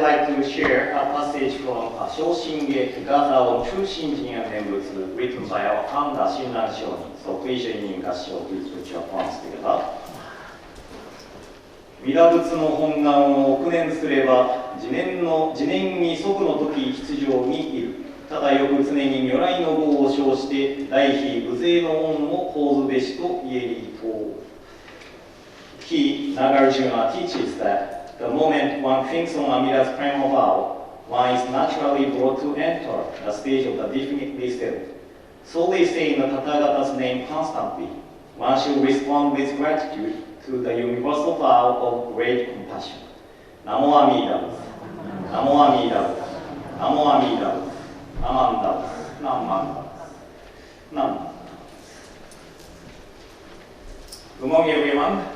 I'd like to share a passage from Shoshin on True Shinjin and Nembutsuge, written by our founder, Shin and Shonin. So please join me in Gassho, please put your palms together. 弥陀仏の本願を憶念すれば、自念に即の時出場にいる。ただよく常に如来の号を称して、大悲無勢の恩を報ずべしと言えりと。He, Nagarjuna, teaches that the moment one thinks on Amida's prima vow, one is naturally brought to enter the stage of the definitely settled. So they say in the Tathagata's name constantly, one should respond with gratitude to the universal vow of great compassion. Namo Amida Butsu, Namo Amida Butsu, Namo Amida Butsu, Namanda Butsu, Namanda Butsu, Namanda Butsu. Good morning, everyone.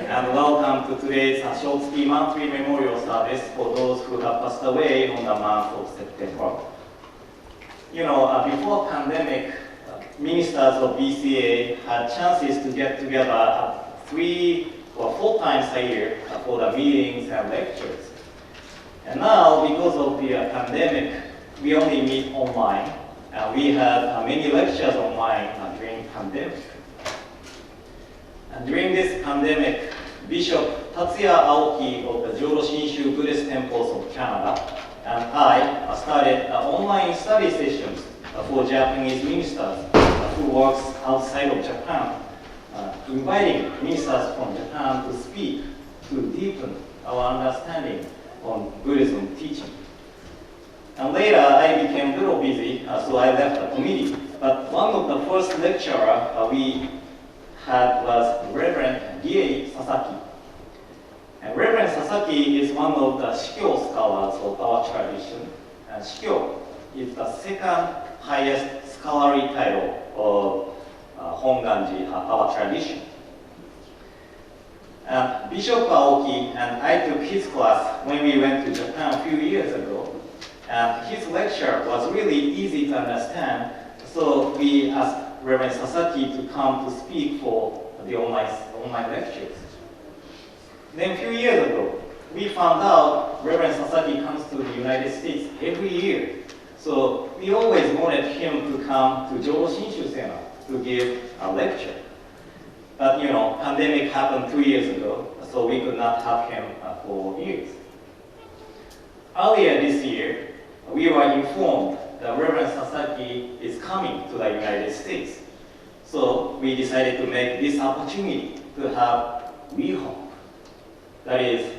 And welcome to today's Shotsuki monthly memorial service for those who have passed away on the month of September. You know, before pandemic, ministers of BCA had chances to get together 3 or 4 times a year for the meetings and lectures. And now, because of the pandemic, we only meet online. We had many lectures online during pandemic. And during this pandemic, Bishop Tatsuya Aoki of the Jodo Shinshu Buddhist temples of Canada and I started online study sessions for Japanese ministers who works outside of Japan, inviting ministers from Japan to speak to deepen our understanding on Buddhism teaching. And later I became a little busy, so I left the committee. But one of the first lecturer we had was Reverend Gie Sasaki. And Reverend Sasaki is one of the Shikyo scholars of our tradition. And Shikyo is the second highest scholarly title of Hongwanji-ha, our tradition. Bishop Aoki and I took his class when we went to Japan a few years ago. And his lecture was really easy to understand, so we asked Reverend Sasaki to come to speak for the online lectures. Then a few years ago, we found out Reverend Sasaki comes to the United States every year. So we always wanted him to come to Jodo Shinshu Center to give a lecture. But you know, pandemic happened 2 years ago, so we could not have him for years. Earlier this year, we were informed that Reverend Sasaki is coming to the United States. So we decided to make this opportunity to have WeHop, that is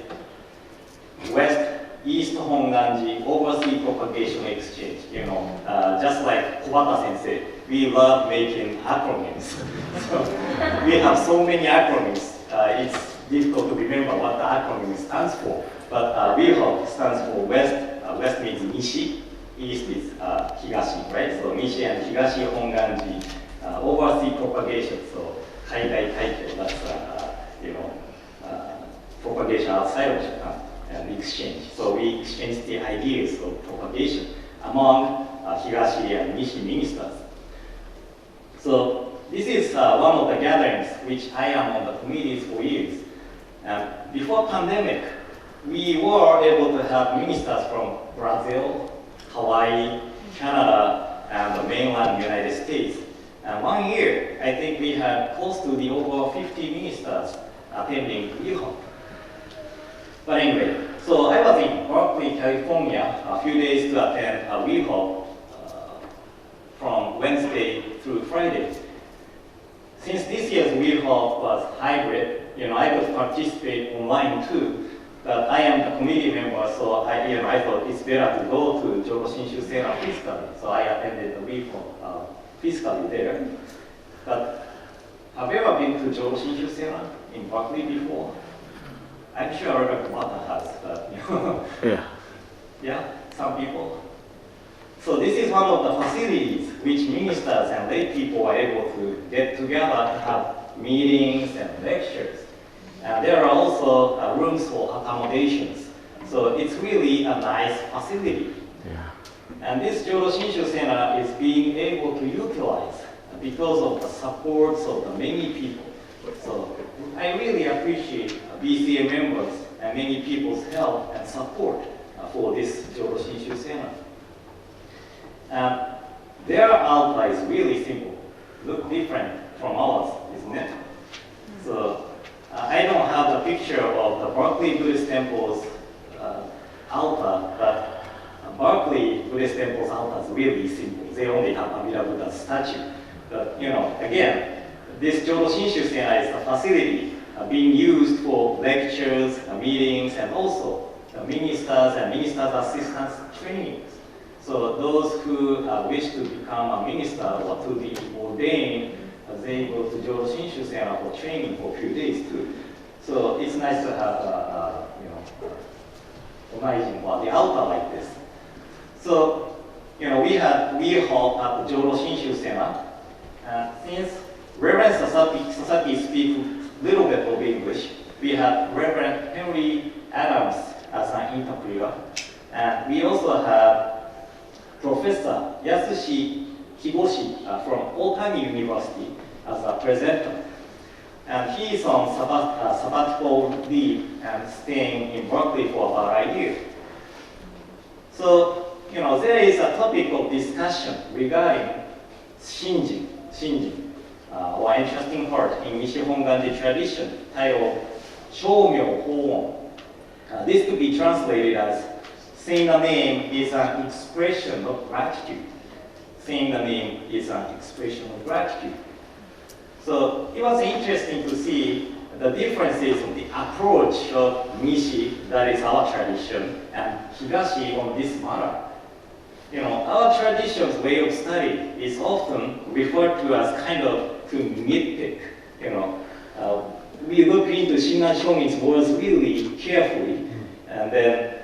West-East Hongwanji Overseas Propagation Exchange. You know, just like Kobata Sensei, we love making acronyms. So we have so many acronyms, it's difficult to remember what the acronym stands for. But WeHop stands for West. West means Nishi, East is Higashi, right? So Nishi and Higashi Hongwanji overseas propagation. So Kaigai Taikyo, that's you know, propagation outside of Japan and exchange. So we exchange the ideas of propagation among Higashi and Nishi ministers. So this is one of the gatherings which I am on the committees for years. And before pandemic, we were able to have ministers from Brazil, Hawaii, Canada, and the mainland United States. And 1 year, I think we had close to the over 50 ministers attending WeHop. But anyway, so I was in Berkeley, California, a few days to attend a WeHop from Wednesday through Friday. Since this year's WeHop was hybrid, you know, I could participate online too. But I am the committee member, so I thought it's better to go to Jodo Shinshu Center physically. So I attended the WeHop physically there. But have you ever been to Jodo Shinshu Center in Berkeley before? I'm sure Reverend Mata has, but you know. Yeah. Yeah, some people. So this is one of the facilities which ministers and lay people are able to get together to have meetings and lectures. And there are also rooms for accommodations. So it's really a nice facility. Yeah. And this Jodo Shinshu Center is being able to utilize because of the supports of the many people. So I really appreciate BCA members and many people's help and support for this Jodo Shinshu Sena. Their altar is really simple, look different from ours, isn't it? So I don't have the picture of the Berkeley Buddhist Temple's altar, but Berkeley Buddhist Temple's altar is really simple. They only have Amida Buddha's statue. But again, this Jodo Shinshu Sena is a facility being used for lectures, meetings, and also ministers and ministers' assistants trainings. So those who wish to become a minister or to be ordained, they go to Jodo Shinshu Sena for training for a few days too. So it's nice to have imagine the altar like this. So we hold at the Jodo Shinshu Sena. Since Reverend Sasaki speaks a little bit of English, we have Reverend Henry Adams as an interpreter, and we also have Professor Yasushi Hiboshi from Otani University as a presenter. And he is on sabbatical leave and staying in Berkeley for about a year. So, there is a topic of discussion regarding Shinjin, or interesting part in Nishi Hongwanji tradition titled Shomyo Hoon. This could be translated as saying the name is an expression of gratitude. Saying the name is an expression of gratitude. So it was interesting to see the differences in the approach of Nishi, that is our tradition, and Higashi on this matter. Our tradition's way of study is often referred to as kind of to nitpick. We look into Shinran Shonin's words really carefully, and then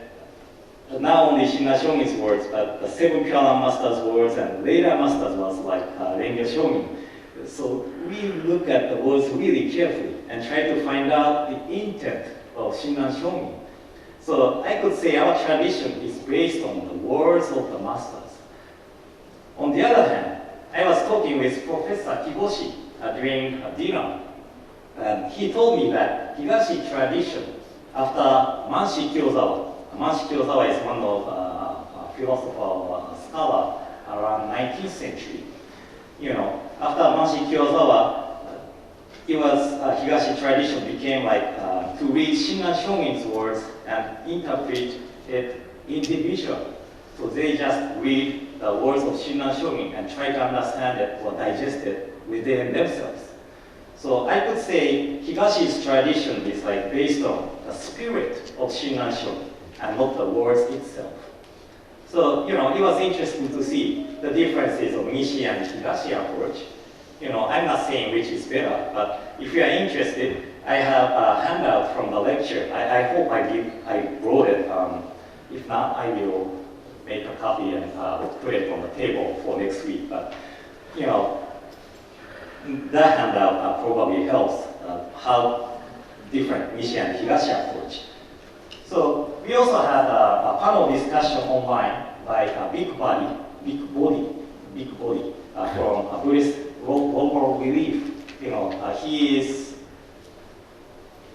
not only Shinran Shonin's words, but the seven Pure Land Masters' words and later masters' words like Rennyo Shonin. So we look at the words really carefully and try to find out the intent of Shinran Shonin. So I could say our tradition is based on the words of the masters. On the other hand, I was talking with Professor Hiboshi during a dinner, and he told me that Higashi tradition, after Manshi Kyozawa is one of philosopher or scholar around 19th century. After Manshi Kyozawa, it was Higashi tradition became like to read Shinran Shonin's words and interpret it individually. So they just read the words of Shinran Shonin and try to understand it or digest it within themselves. So I could say Higashi's tradition is like based on the spirit of Shinran Shonin and not the words itself. So, it was interesting to see the differences of Nishi and Higashi approach. I'm not saying which is better, but if you are interested, I have a handout from the lecture. I hope I brought it. If not, I will make a copy and put it on the table for next week. But, that handout probably helps how different Nishi and Higashi approach. So we also had a panel discussion online by Big Body from Buddhist Global Relief. He is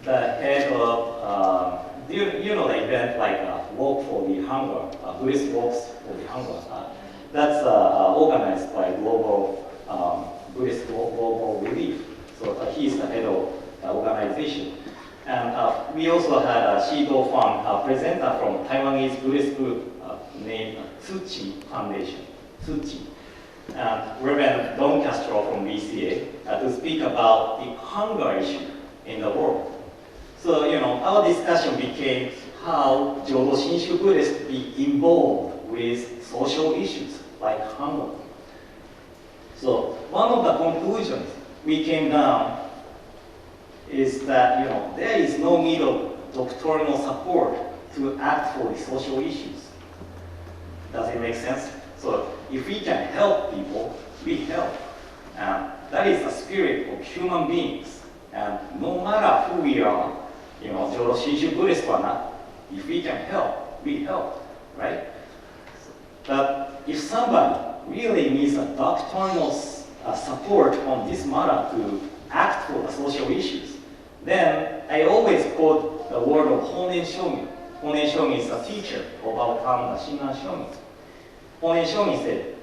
the head of the event like Walk for the Hunger, Buddhist Walks for the Hunger. That's organized by Buddhist Global Relief. So he is the head of the organization. And we also had a Shido Fan, a presenter from Taiwanese Buddhist group named Tsuchi Foundation, Tsuchi. And Reverend Don Castro from BCA to speak about the hunger issue in the world. So, our discussion became how Jodo Shinshu Buddhists be involved with social issues like hunger. So, one of the conclusions we came down is that there is no need of doctrinal support to act for the social issues. Does it make sense? So if we can help people, we help. And that is the spirit of human beings. And no matter who we are, Jodo Shinshu Buddhist or not, if we can help, we help, right? But if somebody really needs a doctrinal support on this matter to act for the social issues, then I always quote the word of Honen Shonin. Honen Shonin is a teacher of our founder, Shinran Shonin. Honen Shonin said,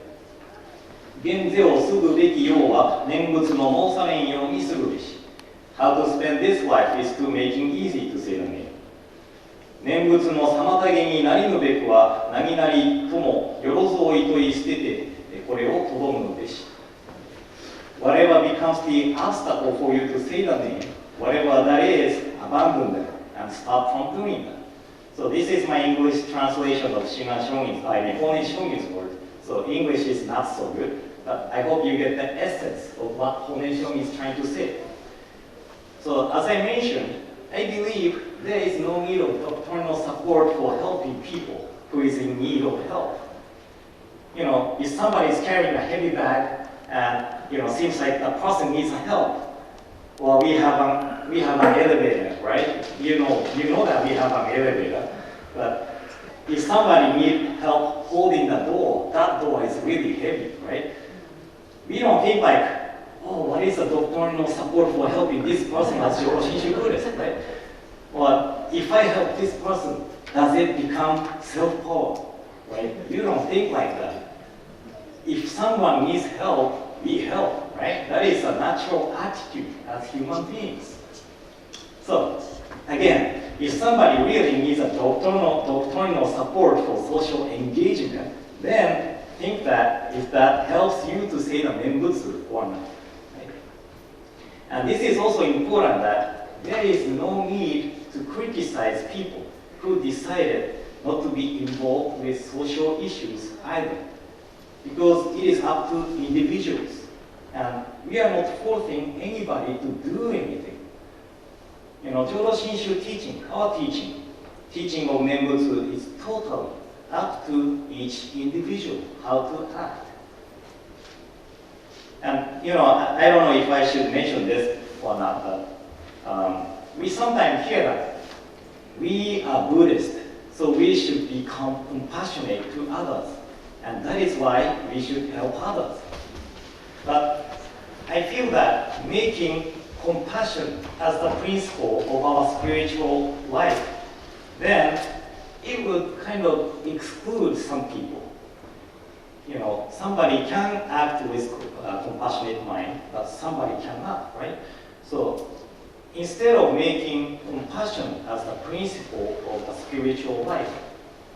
現世をすぐべきようは念仏の申されんようにするべし。How to spend this life is to making easy to say the name. 念仏の妨げになりぬべくは何なりともよろずをいとい捨ててこれをとどむのべし。Whatever becomes the obstacle for you to say the name, whatever that is, abandon them and stop from doing that. So this is my English translation of Shinran Shonin's, Honen Shonin's word. So English is not so good, but I hope you get the essence of what Honen Shonin is trying to say. So as I mentioned, I believe there is no need of doctrinal support for helping people who is in need of help. You know, if somebody is carrying a heavy bag and seems like the person needs help, well, we have an elevator, right? You know that we have an elevator, but if somebody needs help holding the door, that door is really heavy, right? We don't think like, oh, what is the doctrinal support for helping this person as your Shinshu Buddhist, right? Or if I help this person, does it become self-power, right? You don't think like that. If someone needs help, we help, right? That is a natural attitude as human beings. So, again, if somebody really needs a doctrinal support for social engagement, then think that if that helps you to say the Nembutsu or not. Right? And this is also important that there is no need to criticize people who decided not to be involved with social issues either, because it is up to individuals. And we are not forcing anybody to do anything. Jodo Shinshu teaching, our teaching of Nembutsu is totally up to each individual how to act. And I don't know if I should mention this or not, but we sometimes hear that we are Buddhist, so we should become compassionate to others, and that is why we should help others. But I feel that making compassion as the principle of our spiritual life, then it would kind of exclude some people. Somebody can act with a compassionate mind, but somebody cannot, right? So instead of making compassion as the principle of the spiritual life,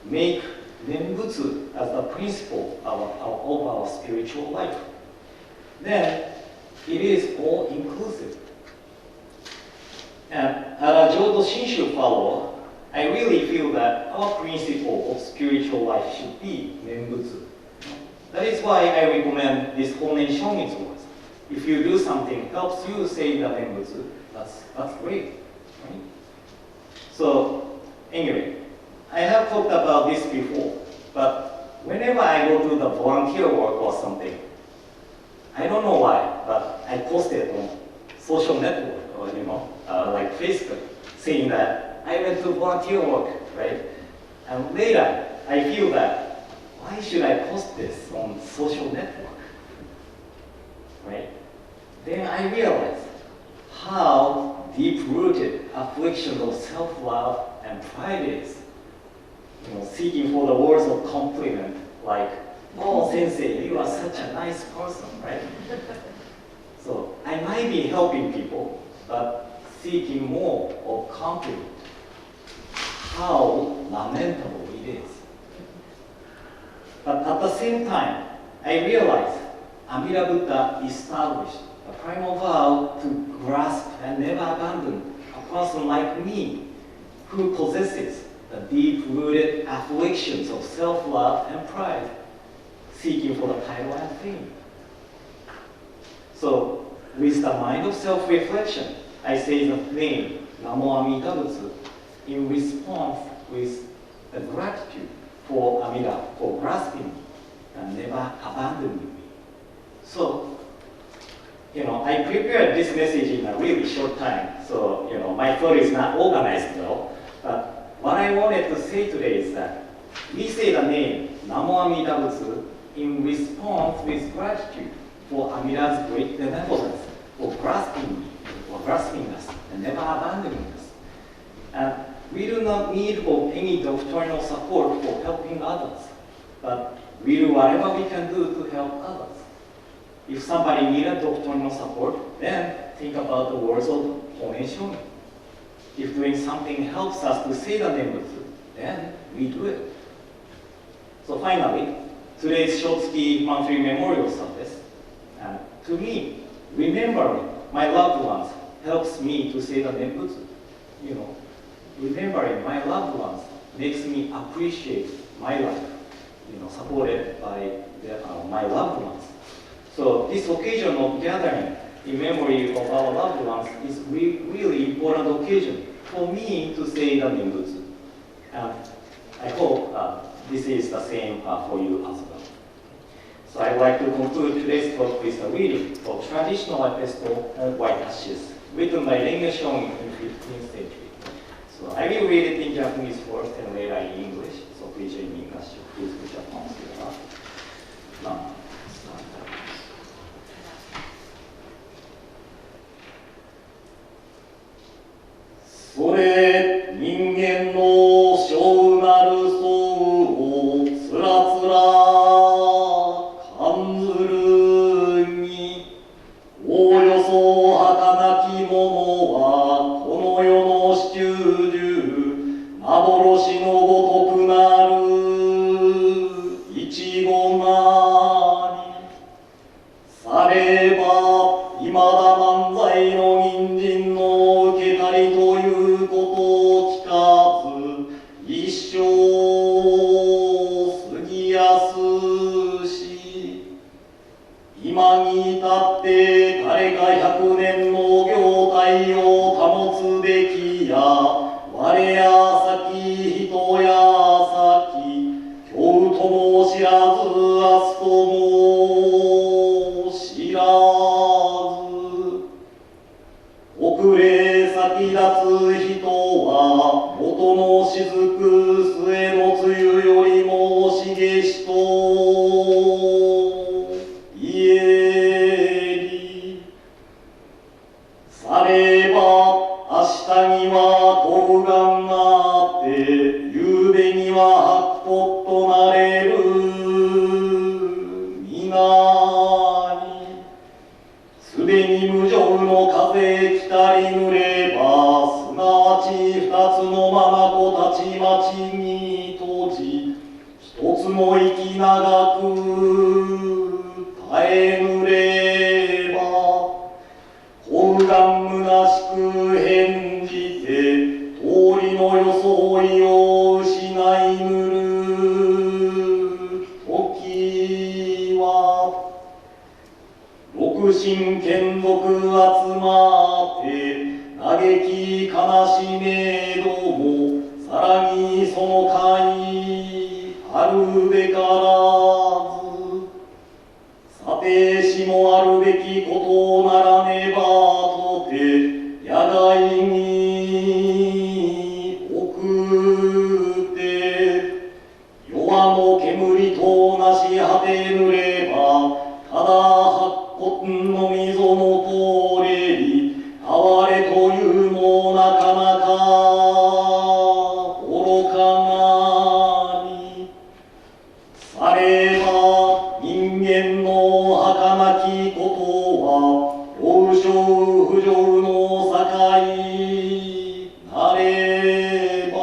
make Nembutsu as the principle of our spiritual life. Then it is all inclusive. And as a Jodo Shinshu follower, I really feel that our principle of spiritual life should be Nembutsu. That is why I recommend this Honen Shonin's words. If you do something helps you say the Nembutsu, that's great. Right? So anyway, I have talked about this before, but whenever I go to the volunteer work or something, I don't know why, but I posted on social network or like Facebook, saying that I went to volunteer work, right? And later, I feel that why should I post this on social network, right? Then I realized how deep-rooted affliction of self-love and pride is. Seeking for the words of compliment, like, "Oh, sensei, you are such a nice person," right? So I might be helping people, but seeking more of compliment. How lamentable it is. But at the same time, I realized Amida Buddha established a primal vow to grasp and never abandon a person like me who possesses the deep-rooted afflictions of self-love and pride, seeking for the title and fame. So, with the mind of self-reflection, I say the name Namo Amida Butsu in response with the gratitude for Amida for grasping me and never abandoning me. So, I prepared this message in a really short time, so my thought is not organized well. But what I wanted to say today is that we say the name Namo Amida Butsu in response with gratitude for Amida's great benevolence, for grasping us and never abandoning us. And we do not need for any doctrinal support for helping others, but we do whatever we can do to help others. If somebody needs a doctrinal support, then think about the words of Honen Shonin. If doing something helps us to say the Nembutsu, then we do it. So finally, today's Shotsuki monthly memorial service, and to me, remembering my loved ones helps me to say the Nembutsu. You know, remembering my loved ones makes me appreciate my life, you know, supported by my loved ones. So this occasion of gathering in memory of our loved ones is really important occasion for me to say the Nembutsu. And I hope this is the same for you as well. So I'd like to conclude today's talk with a reading of traditional epistle on white ashes, written by Rennyo Shonin in 15th century. So I will read it in Japanese first and later in English. So please join me in English. Please put your palms together. Now,それ人間の性なる相をつらつら感ずるにおおよそ儚きものはこの世の始終中幻のごとくなるいちごなにさればいまだ漫才の人参の受けたりということを聞かず一生過ぎやすし今に至って誰か100年の業態を保つべきや我や先人や先今日とも知らず明日とも知らず遅れ先立つ人は元の雫末の梅雨よりも茂しと言えりされば明日には幸願があって夕べには白骨となれる皆にすでに無常の風来たり濡ればすなわち二つの眼たちまちに閉じ一つの息長く耐えぬれば幸願虚しく返じて通りの装いを失いぬる時は六神眷属集まって嘆き悲しめどもさらにその会あるべからずさてしもあるべきことならねばとて野外に送って弱の煙となし果てぬればただ白骨の溝の通れり哀れというもなかなか愚かなにされば人間の儚きことは幼少不浄の境なれば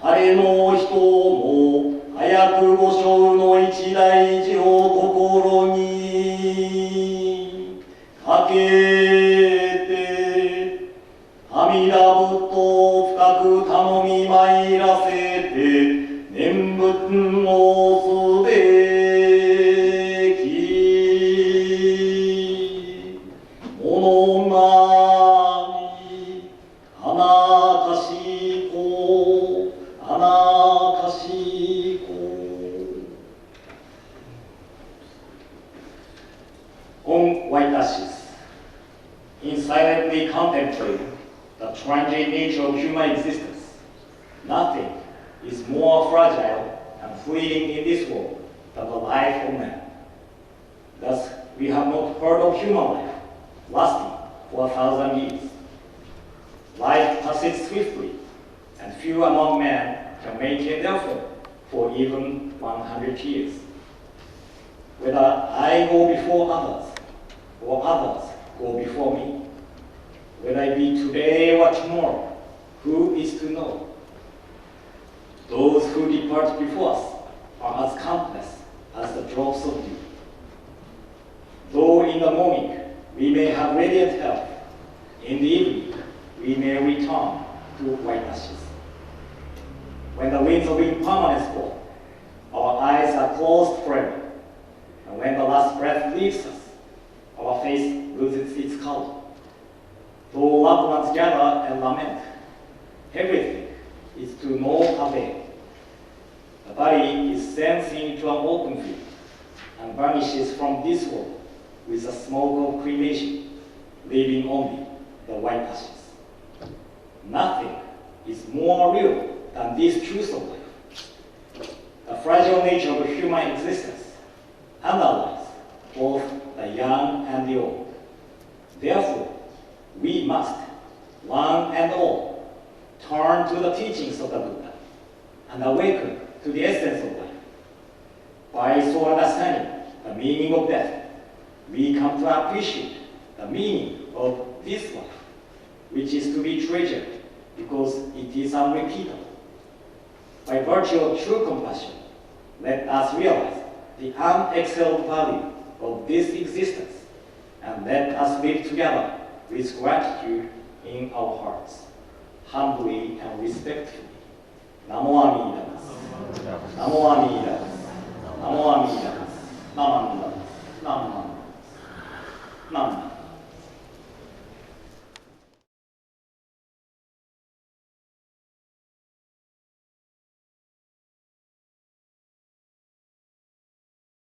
誰の人も早く五生の一大事を心にかけて阿弥陀仏と深く頼み参らせて念仏をすべきものなにあなかしこあなかしこOn white ashes, in silently contemplating the transient nature of human existence, nothing is more fragile and fleeting in this world than the life of man. Thus, we have not heard of human life lasting for 1,000 years. Life passes swiftly, and few among men can make an effort for even 100 years. Whether I go before others, or others go before me, whether it be today or tomorrow, who is to know? Those who depart before us are as countless as the drops of dew. Though in the morning we may have radiant health, in the evening we may return to white ashes. When the winds of impermanence fall, our eyes are closed forever, and when the last breath leaves us, our face loses its color. Though loved ones gather and lament, everything is to no avail. The body is sent into an open field and vanishes from this world with the smoke of cremation, leaving only the white ashes. Nothing is more real than these truths of life. The fragile nature of human existence underlies both the young and the old. Therefore, we must, one and all, turn to the teachings of the Buddha and awaken to the essence of life. By so understanding the meaning of death, we come to appreciate the meaning of this life, which is to be treasured because it is unrepeatable. By virtue of true compassion, let us realize the unexcelled value of this existence, and let us live together with gratitude in our hearts, humbly and respectfully. Namo Amida Butsu. Namo Amida Butsu. Namo Amida Butsu.